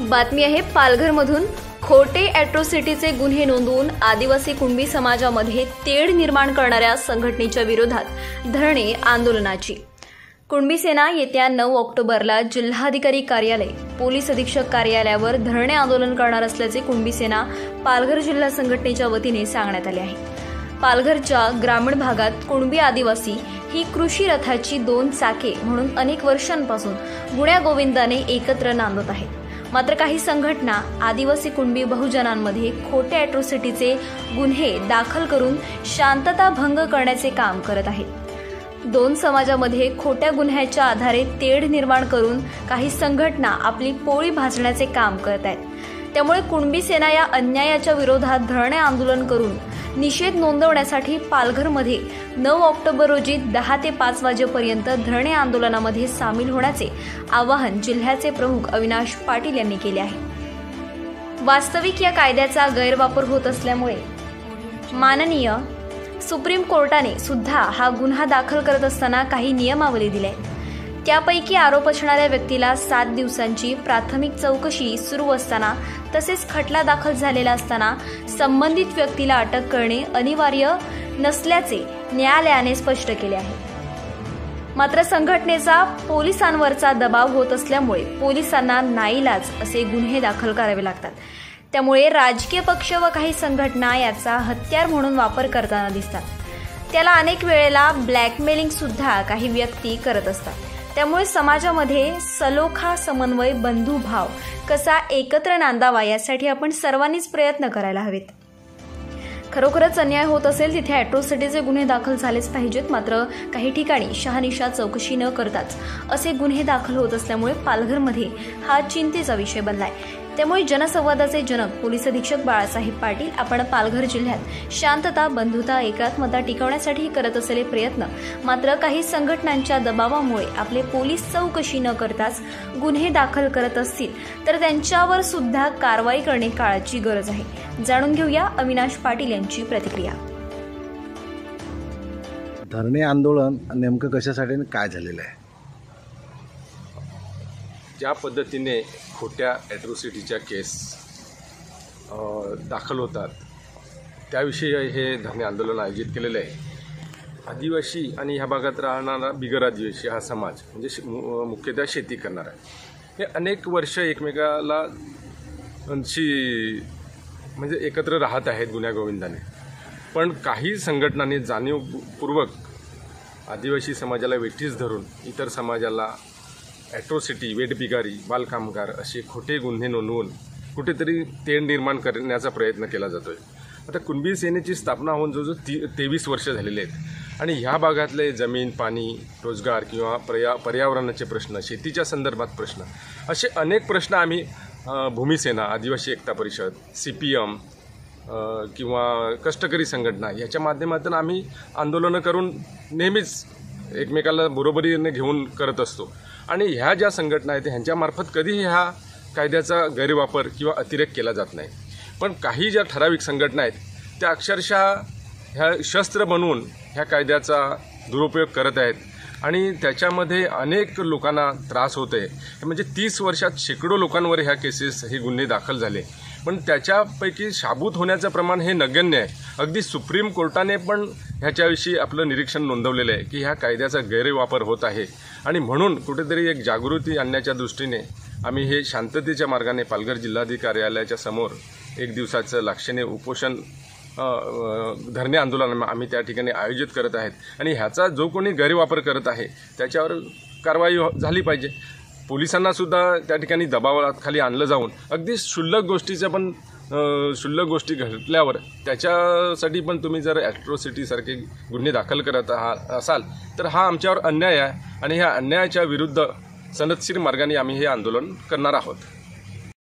बातमी आहे पालघरमधून खोटे अॅट्रॉसिटीचे गुन्हे नोंदवून आदिवासी कुणबी समाजामध्ये तेढ निर्माण करणाऱ्या संघटनेच्या विरोधात धरणे आंदोलनाची कुणबी सेना येत्या 9 ऑक्टोबरला जिल्हाधिकारी कार्यालय, पोलीस अधीक्षक कार्यालयावर धरणे आंदोलन करणार असल्याचे कुणबी सेना पालघर जिल्हा संघटनेच्या वतीने सांगण्यात आले आहे। पालघरच्या ग्रामीण भागात कुणबी आदिवासी ही कृषी रथाची 2 चाके म्हणून अनेक वर्षांपासून गुण्यागोविंदाने एकत्र नांदत आहेत। मात्र काही संघटना आदिवासी कुणबी बहुजनांमध्ये खोटे अॅट्रॉसिटीचे गुन्हे दाखल करून शांतता भंग करण्याचे काम करत आहेत। 2 समाजामध्ये खोट्या गुन्ह्याच्या आधारे तेढ निर्माण करून काही संघटना आपली पोळी भाजण्याचे काम करत आहेत। त्यामुळे कुणबी सेना या अन्यायाच्या विरोधात धरणे आंदोलन करून निषेध नोंदवण्यासाठी पालघरमध्ये 9 ऑक्टोबर रोजी 10 ते 5 वाजेपर्यंत धरणे आंदोलनामध्ये सामील होण्याचे आवाहन जिल्ह्याचे प्रमुख अविनाश पाटील यांनी केले आहे। वास्तविक या कायद्याचा गैरवापर होत असल्यामुळे माननीय सुप्रीम कोर्टाने सुद्धा हा गुन्हा दाखल करत असताना काही नियमावली दिल्या आहेत। त्यापैकी आरोप असणाऱ्या व्यक्तीला 7 दिवसांची प्राथमिक चौकशी सुरू असताना तसेच खटला दाखल झालेला असताना संबंधित व्यक्तीला अटक करणे अनिवार्य नसल्याचे न्यायालयाने स्पष्ट केले आहे। मात्र संघटनेचा पोलिसांवरचा दबाव होत असल्यामुळे पोलिसांना नाईलाज असे गुन्हे दाखल करावे लागतात। त्यामुळे राजकीय पक्ष व काही संघटना याचा हत्यार म्हणून वापर करताना दिसतात। त्याला अनेक वेळेला ब्लॅकमेलिंग सुद्धा काही व्यक्ती करत असतात। त्यामुळे समाजामध्ये सलोखा, समन्वय, बंधुभाव कसा एकत्र नांदावा यासाठी आपण सर्वांनीच प्रयत्न करायला हवेत। खरोखरच अन्याय होत असेल तिथे अॅट्रॉसिटीचे गुन्हे दाखल झालेच पाहिजेत। मात्र काही ठिकाणी शहानिशा चौकशी न करताच असे गुन्हे दाखल होत असल्यामुळे पालघरमध्ये हा चिंतेचा विषय बनलाय। त्यामुळे जनसंवादाचे जनक पोलीस अधीक्षक बाळासाहेब पाटील आपण पालघर जिल्ह्यात शांतता, बंधुता, एकात्मता टिकवण्यासाठी करत असलेले प्रयत्न मात्र काही संघटनांच्या दबावामुळे आपले पोलीस चौकशी न करताच गुन्हे दाखल करत असतील तर त्यांच्यावर सुद्धा कारवाई करणे काळाची गरज आहे। जाणून घेऊया अविनाश पाटील यांची प्रतिक्रिया। धरणे आंदोलन नेमकं कशासाठी आणि काय झालेलं आहे? ज्या पद्धतीने खोट्या ॲट्रॉसिटीच्या केस दाखल होतात त्याविषयी हे धरणे आंदोलन आयोजित केलेलं आहे। आदिवासी आणि ह्या भागात राहणारा बिगर आदिवासी हा समाज म्हणजे मुख्यतः शेती करणारा हे अनेक वर्ष एकमेकाला म्हणजे एकत्र राहत आहेत गुण्यागोविंदाने। पण काही संघटनांनी जाणीवपूर्वक आदिवासी समाजाला वेठीस धरून इतर समाजाला ॲट्रॉसिटी, वेठबिगारी, बालकामगार असे खोटे गुन्हे नोंदवून कुठेतरी तेढ निर्माण करण्याचा प्रयत्न केला जातो आहे। आता कुणबी सेनेची स्थापना होऊन जवळजवळ 23 वर्ष झालेले आहेत आणि ह्या भागातले जमीन, पाणी, रोजगार किंवा पर्यावरणाचे प्रश्न, शेतीच्या संदर्भात प्रश्न असे अनेक प्रश्न आम्ही भूमिसेना, आदिवासी एकता परिषद, CPM किंवा कष्टकरी संघटना याच्या माध्यमातून आम्ही आंदोलनं करून नेहमीच एकमेकाला बरोबरीने घेऊन करत असतो। आणि ह्या ज्या संघटना आहेत ह्यांच्यामार्फत कधीही ह्या कायद्याचा गैरवापर किंवा अतिरेक केला जात नाही। पण काही ज्या ठराविक संघटना आहेत त्या अक्षरशः ह्या शस्त्र बनवून ह्या कायद्याचा दुरुपयोग करत आहेत आणि त्याच्यामध्ये अनेक लोकांना त्रास होत आहे। म्हणजे 30 वर्षात शेकडो लोकांवर ह्या केसेस, हे गुन्हे दाखल झाले, पण त्याच्यापैकी शाबूत होण्याचं प्रमाण हे नगण्य आहे। अगदी सुप्रीम कोर्टाने पण ह्याच्याविषयी आपलं निरीक्षण नोंदवलेलं आहे की ह्या कायद्याचा गैरवापर होत आहे आणि म्हणून कुठेतरी एक जागृती आणण्याच्या दृष्टीने आम्ही हे शांततेच्या मार्गाने पालघर जिल्हाधिकारी कार्यालयाच्या समोर 1 दिवसाचं लाक्षणिक उपोषण धरणे आंदोलन आम्ही त्या ठिकाणी आयोजित करत आहेत आणि ह्याचा जो कोणी गैरवापर करत आहे त्याच्यावर कारवाई झाली पाहिजे। पोलिसांना सुद्धा त्या ठिकाणी दबावाखाली आणलं जाऊन अगदी क्षुल्लक गोष्टी घडल्यावर त्याच्यासाठी पण तुम्ही जर ॲट्रॉसिटीसारखे गुन्हे दाखल करत असाल तर हा आमच्यावर अन्याय आहे आणि ह्या अन्यायाच्या विरुद्ध सनदशीर मार्गाने आम्ही हे आंदोलन करणार आहोत।